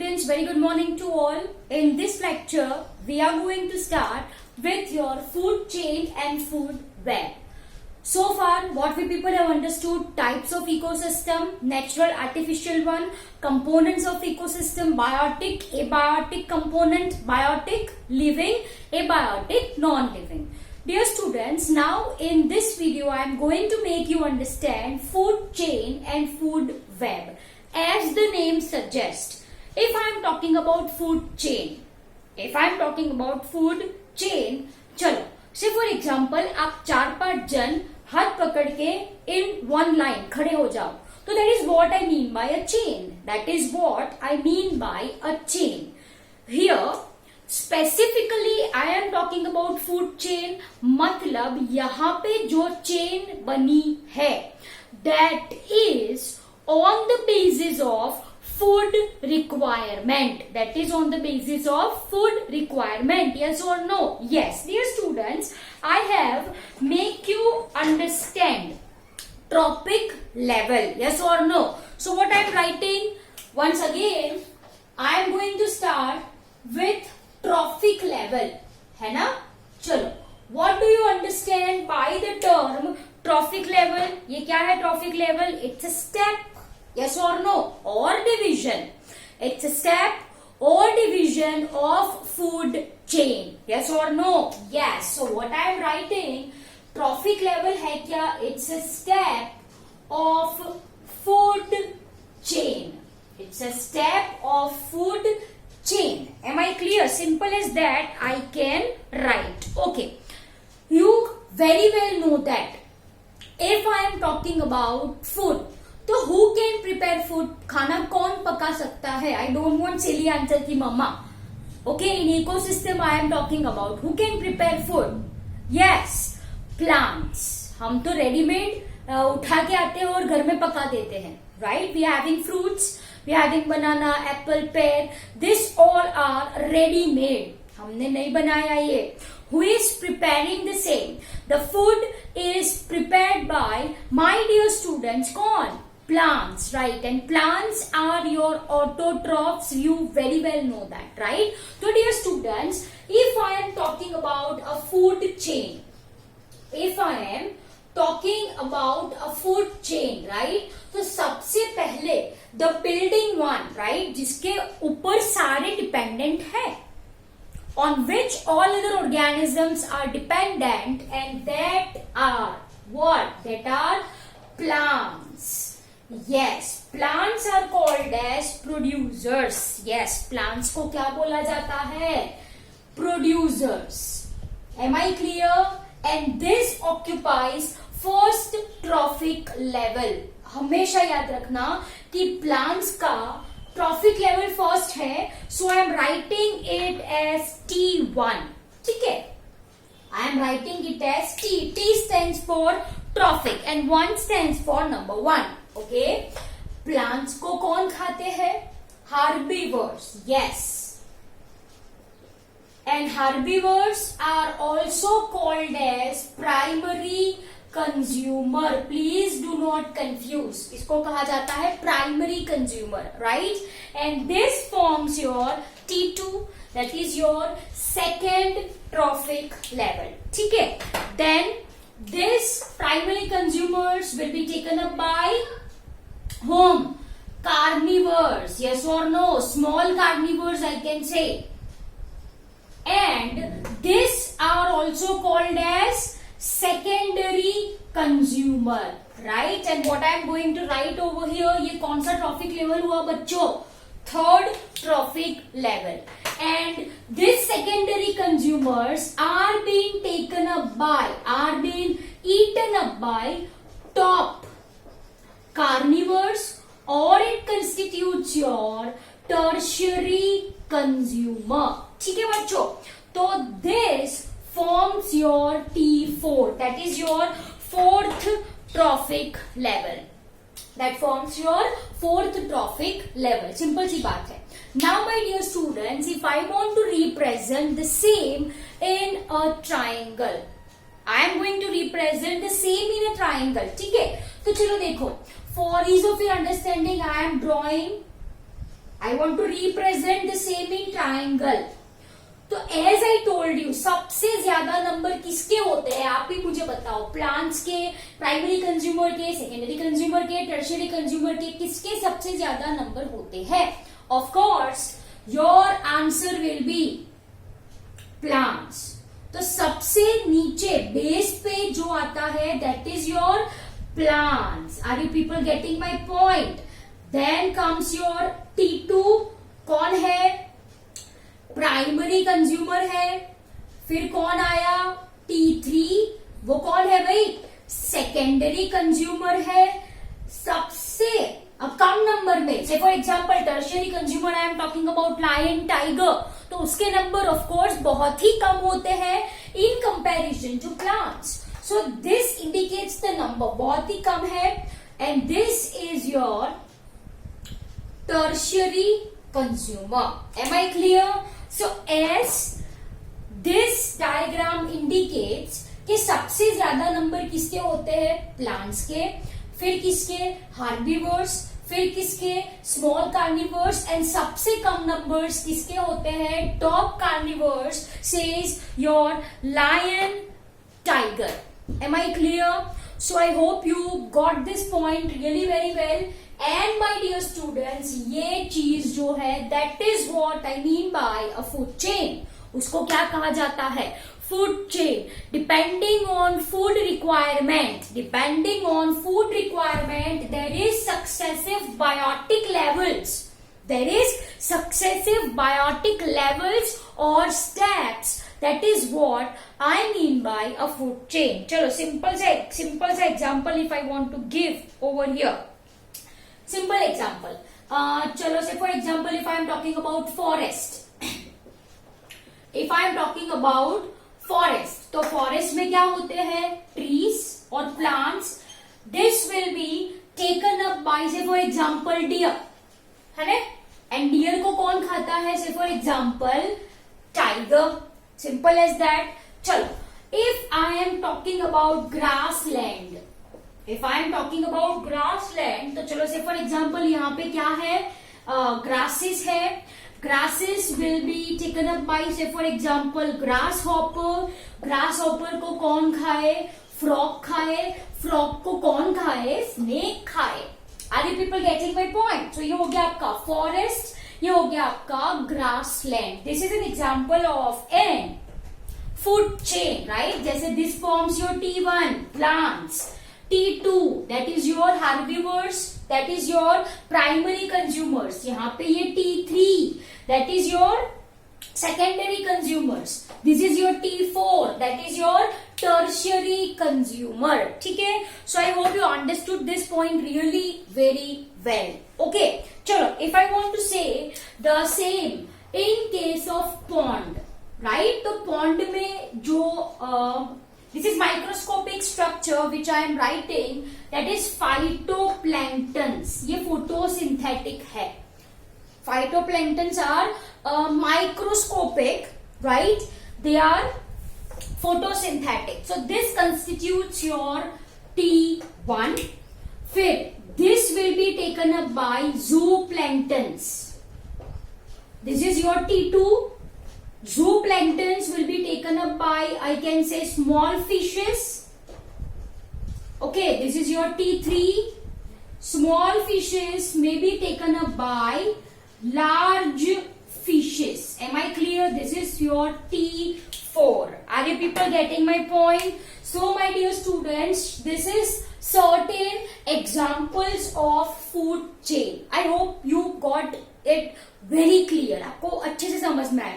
students, very good morning to all. In this lecture, we are going to start with your food chain and food web. So far, what we people have understood: types of ecosystem, natural, artificial one, components of ecosystem, biotic, abiotic component, biotic, living, abiotic, non-living. Dear students, now in this video, I am going to make you understand food chain and food web. As the name suggests, if I am talking about food chain, चलो, say for example, आप 4-5 जन हाथ पकड़ के in one line खड़े हो जाओ, तो that is what I mean by a chain. That is what I mean by a chain. Here, specifically I am talking about food chain. मतलब यहाँ पे जो chain बनी है, that is on the basis of food requirement. That is on the basis of food requirement. Yes or no? Yes. Dear students, I have make you understand trophic level. Yes or no? So what I am writing? Once again, I am going to start with trophic level. है ना? चलो. What do you understand by the term trophic level? ये क्या है trophic level? It's a step. Yes or no? Or division. It's a step or division of food chain. Yes or no? Yes. So what I am writing, trophic level है क्या? It's a step of food chain. It's a step of food chain. Am I clear? Simple as that I can write. Okay. You very well know that if I am talking about food, तो who can prepare food? खाना कौन पका सकता है? I don't want silly answer की मम्मा. Okay, in ecosystem I am talking about. Who can prepare food? Yes, plants. हम तो ready-made उठा के आते हैं और घर में पका देते हैं. Right? We are having fruits. We are having banana, apple, pear. This all are ready-made. हमने नहीं बनाया ये. Who is preparing the same? The food is prepared by my dear students. कौन? Plants, right? And plants are your autotrophs. You very well know that, right? So dear students, if I am talking about a food chain, right? तो सबसे पहले the building one, right? जिसके ऊपर सारे dependent है, on which all other organisms are dependent, and that are what? That are plants. Yes, plants are called as producers. Yes, plants को क्या बोला जाता है? Producers. Am I clear? And this occupies first trophic level. हमेशा याद रखना कि plants का trophic level first है, so I am writing it as T1. ठीक है? I am writing it as T. T stands for trophic and 1 stands for number 1. Okay? Plants को कौन खाते हैं? Herbivores. Yes. And herbivores are also called as primary consumer. Please do not confuse. इसको कहा जाता है primary consumer, right? And this forms your T2, that is your second trophic level. ठीक है? Then this primary consumers will be taken up by whom? Carnivores. Yes or no? Small carnivores I can say. And this are also called as secondary consumer, right? And what I am going to write over here, ये कौन सा trophic level हुआ बच्चों? Third trophic level. And these secondary consumers are being eaten up by top carnivores, or it constitutes your tertiary consumer. ठीक है बच्चों? तो this forms your T4. That is your fourth trophic level. That forms your fourth trophic level. Simple सी बात है. Now my dear students, if I want to represent the same in a triangle, I am going to represent the same in a triangle. ठीक है? तो चलो देखो. For ease of your understanding, I am drawing I want to represent the same in triangle. तो as I told you, सबसे ज्यादा number किसके होते हैं आप ही मुझे बताओ. प्लांट्स के, प्राइमरी कंज्यूमर के, सेकेंडरी कंज्यूमर के, टर्शियरी कंज्यूमर के, किसके सबसे ज्यादा नंबर होते हैं? Of course your answer will be plants. तो सबसे नीचे बेस पे जो आता है that is your plants. Are you people getting my point? Then comes your T2. कौन है? प्राइमरी कंज्यूमर है. फिर कौन आया? T3. वो कौन है भाई? सेकेंडरी कंज्यूमर है. सबसे कम नंबर में, say for example tertiary consumer, I am talking about lion, tiger, तो उसके नंबर ऑफ कोर्स बहुत ही कम होते हैं in comparison to plants. So this indicates the number बहुत ही कम है. And this is your tertiary consumer. Am I clear? So as this diagram indicates कि सबसे ज्यादा नंबर किसके होते हैं? प्लांट्स के. फिर किसके? हार्बिवर्स. फिर किसके? Small carnivores. एंड सबसे कम नंबर्स किसके होते हैं? Top carnivores, says your lion, tiger. Am I clear? So I hope you got this point really very well. And my dear students, ये चीज जो है that is what I mean by a food chain. उसको क्या कहा जाता है? food chain. Depending on food requirement, there is successive biotic levels. Or steps. That is what I mean by a food chain. चलो simple सा example if I want to give over here. Simple example. चलो say for example if I am talking about forest. If I am talking about forest, तो forest में क्या होते हैं? Trees और plants. This will be taken up by say for example deer, है ना? And deer को कौन खाता है? Say for example tiger. Simple as that. चलो if I am talking about grassland, तो चलो से फॉर एग्जाम्पल यहाँ पे क्या है? ग्रासेस है. Grasses will be taken up by say for example grasshopper. Grasshopper को कौन खाए? Frog खाए. Frog को कौन खाए? Snake खाए. Are you people getting my point? So ये हो गया आपका forest, ये हो गया आपका grassland. This is an example of an food chain, right? जैसे this forms your T1 plants, T2 that is your herbivores, that is your primary consumers. यहाँ पे ये T3 that is your secondary consumers. This is your T4 that is your tertiary consumer. ठीक है? So I hope you understood this point really very well. Okay, चलो if I want to say the same in case of pond, right? तो pond में जो this is microscopic structure which I am writing, that is phytoplanktons. ये photosynthetic है. Phytoplanktons are microscopic, right? They are photosynthetic. So this constitutes your T1. फिर this will be taken up by zooplanktons. This is your T2. Zooplanktons will be taken up by, I can say, small fishes. Okay, this is your T3. Small fishes may be taken up by large fishes. Am I clear? This is your T4. Are you people getting my point? So my dear students, this is certain examples of food chain. I hope you got it very clear. आपको अच्छे से समझ में आया.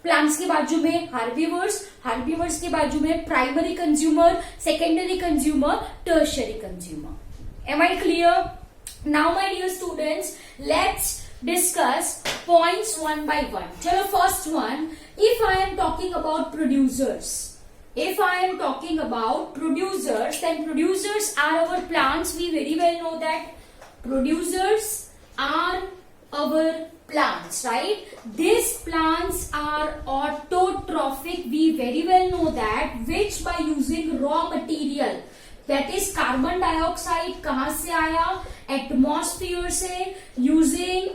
Plants के बाजू में हार्बिवर्स के बाजू में primary consumer, secondary consumer, tertiary consumer. Am I clear? Now my dear students, let's discuss points one by one. चलो first one, if I am talking about producers, then producers are our plants. We very well know that producers are our plants, right? These plants are autotrophic. We very well know that, which by using raw material, that is carbon dioxide कहां से आया? Atmosphere से. Using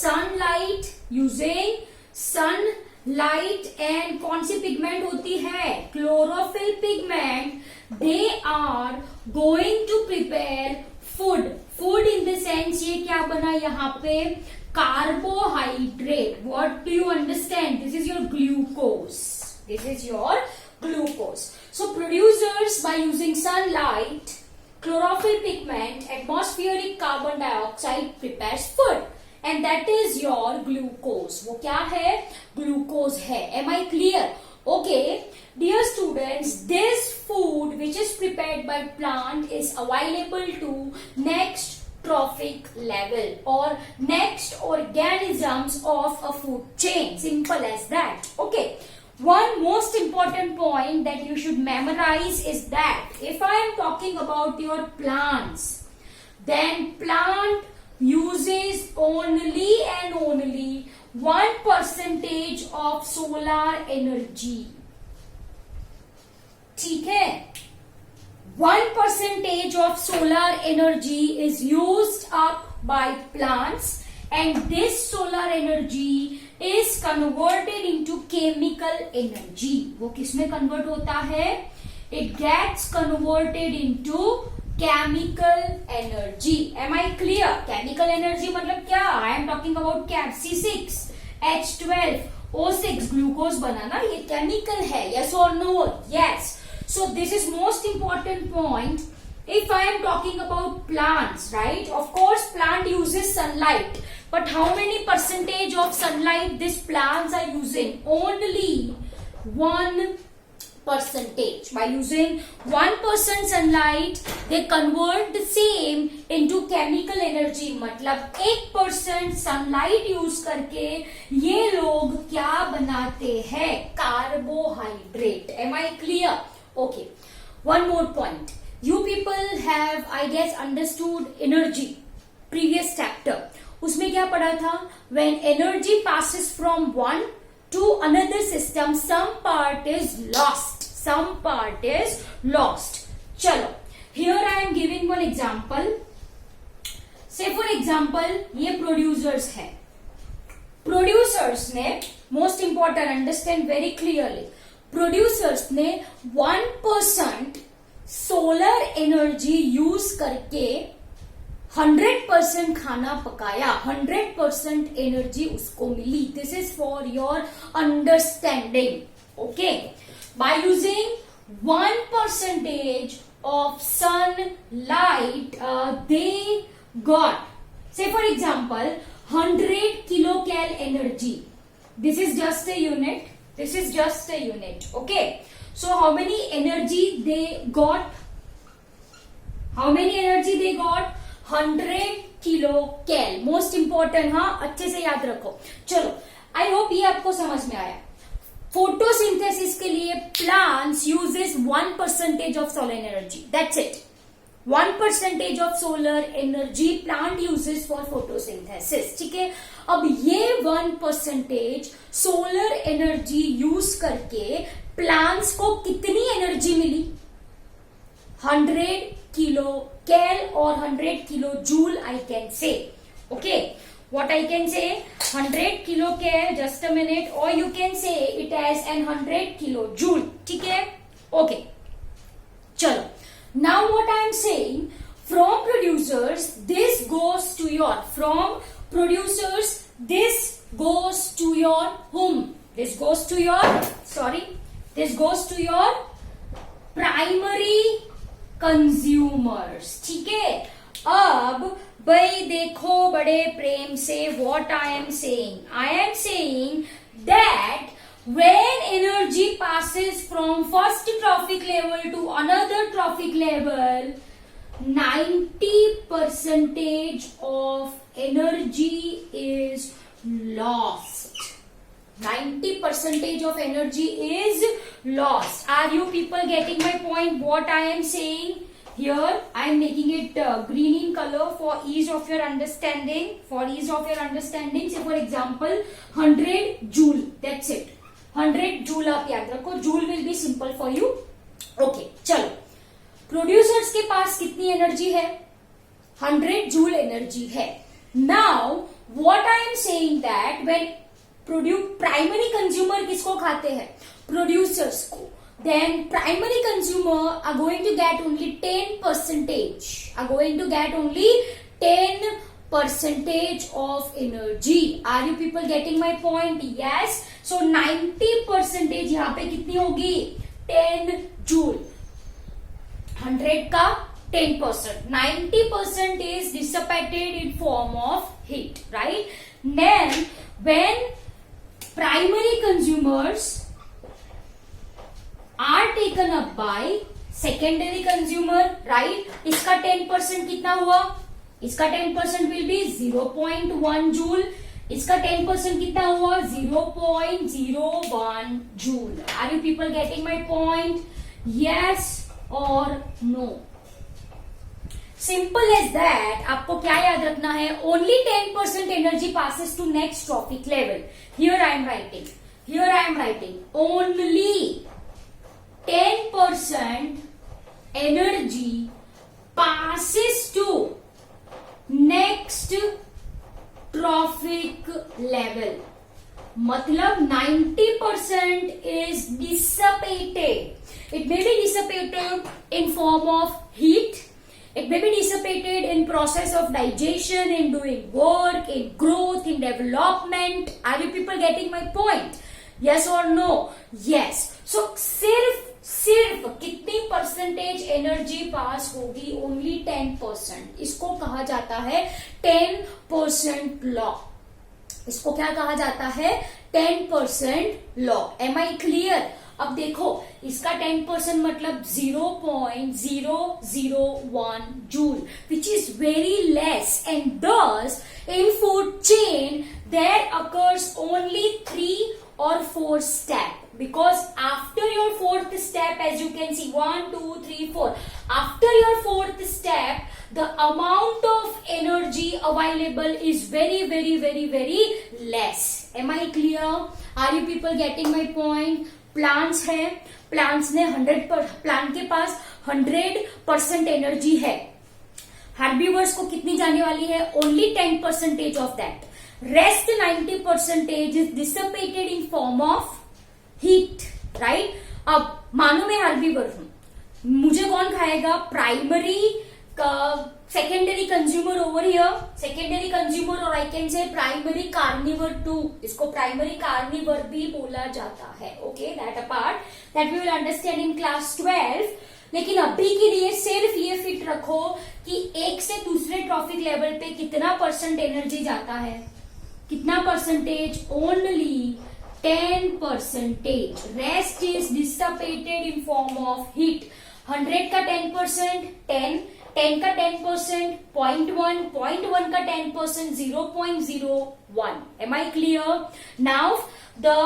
sunlight, using sunlight and कौन सी pigment होती है, chlorophyll pigment, they are going to prepare food. Food in the sense ये क्या बना यहाँ पे, carbohydrate. What do you understand? This is your glucose. This is your glucose. So producers, by using sunlight, chlorophyll pigment, atmospheric carbon dioxide, prepares food. And that is your glucose. वो क्या है, glucose है. Am I clear? Okay, dear students, this food which is prepared by plant is available to next trophic level or next organisms of a food chain. Simple as that. Okay. One most important point that you should memorize is that if I am talking about your plants, then plant uses only and only 1% of solar energy. ठीक है? 1% of solar energy is used up by plants, and this solar energy is converted into chemical energy. वो किसमें convert होता है? It gets converted into chemical energy. Am I clear? Chemical energy मतलब क्या? I am talking about C6, H12O6, glucose बनाना, ये chemical है. Yes or no? Yes. So this is most important point. If I am talking about plants, right? Of course, plant uses sunlight. But how many percentage of sunlight these plants are using? Only 1%. By using 1% sunlight, they convert the same into chemical energy. मतलब 1% sunlight use करके ये लोग क्या बनाते हैं? Carbohydrate. Am I clear? Okay, one more point. You people have, I guess, understood energy. Previous chapter. उसमें क्या पढ़ा था? When energy passes from one to another system, some part is lost. Some part is lost. चलो, here I am giving one example. Say for example, ये producers है. Producers ने, most important, understand very clearly. Producers ने 1% solar energy use करके 100% खाना पकाया, 100% energy उसको मिली. This is for your understanding. Okay, by using 1% of sunlight they got, say for example 100 kilo cal energy. This is just a unit. This is just a unit. Okay. So how many energy they got? How many energy they got? 100 kilo cal. Most important, हाँ, अच्छे से याद रखो. चलो, I hope ये आपको समझ में आया. फोटोसिंथेसिस के लिए plants uses 1% of solar energy. That's it. 1% of solar energy plant uses for photosynthesis. ठीक है. अब ये 1% सोलर एनर्जी यूज करके प्लांट्स को कितनी एनर्जी मिली? 100 किलो कैल और 100 kilo joule. I can say, okay, what I can say, 100 kilo cal, just a minute, or you can say it as an 100 kilo joule. ठीक है. Okay, चलो. Now what I am saying, from producers this goes to your, from producers this goes to your whom? This goes to your, sorry, this goes to your primary consumers. ठीक है. अब भाई देखो बड़े प्रेम से, what I am saying, I am saying that when energy passes from first trophic level to another trophic level, 90% of energy is lost. 90% of energy is lost. Are you people getting my point? What I am saying here, I am making it green in color for ease of your understanding. For ease of your understanding, say for example 100 joule. That's it. 100 joule आप याद रखो. Joule will be simple for you. Okay, चलो. Producers के पास कितनी energy है? 100 joule energy है. Now what I am saying that when primary consumer किसको खाते हैं? प्रोड्यूसर्स को. Then primary consumer are going to get only 10%, are going to get only 10% of energy. Are you people getting my point? Yes. So 90% यहाँ पे कितनी होगी? 10 joule. 100 का 10%. 90% is dissipated in form of heat, right? Then when primary consumers are taken up by secondary consumer, right? इसका 10% कितना हुआ? इसका 10% will be 0.1 joule. इसका 10% कितना हुआ? 0.01 joule. Are you people getting my point? Yes or no? Simple as that. आपको क्या याद रखना है? Only 10% energy passes to next trophic level. Here I am writing. Only 10% energy passes to next trophic level. मतलब 90% is dissipated. It may be dissipated in form of heat. It may be dissipated in process of digestion, in doing work, in growth, in development. Are you people getting my point? Yes or no? Yes. So सिर्फ कितनी percentage energy पास होगी? Only 10%. इसको कहा जाता है 10% law. इसको क्या कहा जाता है? 10% लॉ. M I clear? अब देखो इसका 10% मतलब 0.001 joule, which is very less, and thus in food chain there occurs only 3 or 4 steps, because after your 4th step, as you can see, 1 2 3 4, after your 4th step the amount of energy available is very less. Am I clear? Are you people getting my point? Plants है, plants ने 100%, plant के पास 100% energy है. Herbivores को कितनी जाने वाली है? Only 10% of that. Rest 90% is dissipated in form of heat, right? अब मानो मैं हर्बीवर हूं, मुझे कौन खाएगा? Primary secondary consumer over here, secondary consumer, और I can say primary carnivore too. इसको प्राइमरी कार्निवर भी बोला जाता है. Okay, that apart, that we will understand in class 12. लेकिन अभी के लिए सिर्फ ये फिट रखो कि एक से दूसरे ट्रॉफिक लेवल पे कितना परसेंट एनर्जी जाता है? कितना percentage? Only 10%. Rest is dissipated in form of heat. 100 का 10%, 10 का 10%, 0.1 का 10%, 0.01. Am I clear? Now the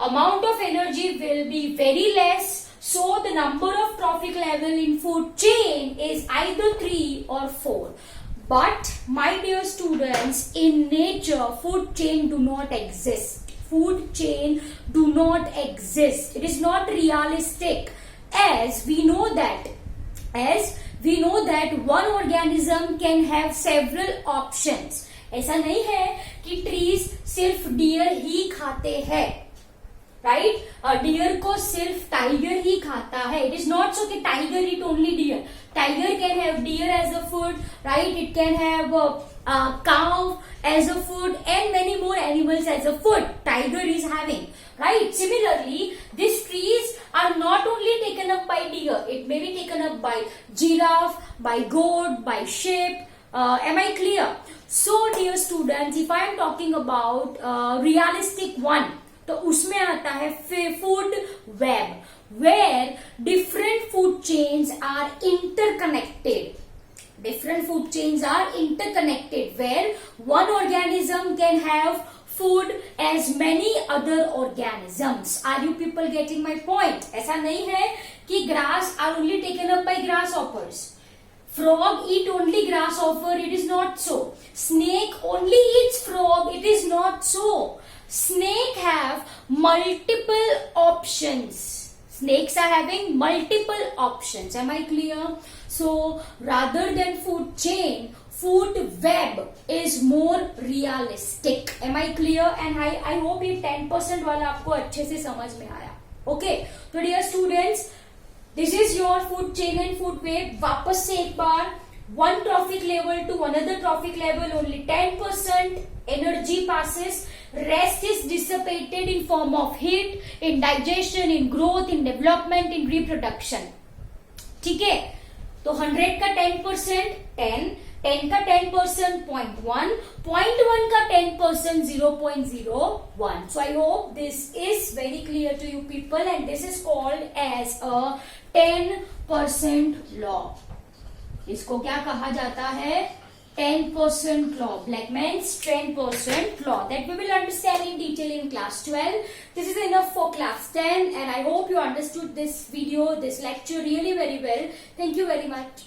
amount of energy will be very less, so the number of trophic level in food chain is either 3 or 4. But my dear students, in nature food chain do not exist. Food chain do not exist. It is not realistic, as we know that one organism can have several options. ऐसा नहीं है कि trees सिर्फ dear ही खाते हैं, right? Dear को सिर्फ tiger ही खाता है. इट इज नॉट सो कि tiger eat only deer. Tiger can have deer as a food, right? It can have cow as a food and many more animals as a food. Tiger is having, right? Similarly, these trees are not only taken up by deer, it may be taken up by giraffe, by goat, by sheep. Am I clear? So dear students, if I am talking about realistic one, तो उसमें आता है food web, where different food chains are interconnected. Different food chains are interconnected, where one organism can have food as many other organisms. Are you people getting my point? ऐसा नहीं है कि grass are only taken up by grasshoppers. Frog eat only grasshopper. It is not so. Snake only eats frog. It is not so. Snake have multiple options. Snakes are having multiple options. Am I clear? So rather than food chain, food web is more realistic. Am I clear? And I hope ये 10% वाला आपको अच्छे से समझ में आया. Okay, तो dear students, this is your food chain and food web. वापस से एक बार, one trophic level to another trophic level, only 10% energy passes. Rest is dissipated in form of heat, in digestion, in growth, in development, in reproduction. ठीक है, तो 100 का 10% 10, 10 का 10% 0.1, 0.1 का 10% 0.01. So I hope this is very clear to you people, and this is called as a 10% law. इसको क्या कहा जाता है? 10% law. Blackman's 10% law that we will understand in detail in class 12. This is enough for class 10, and I hope you understood this video, this lecture really very well. Thank you very much.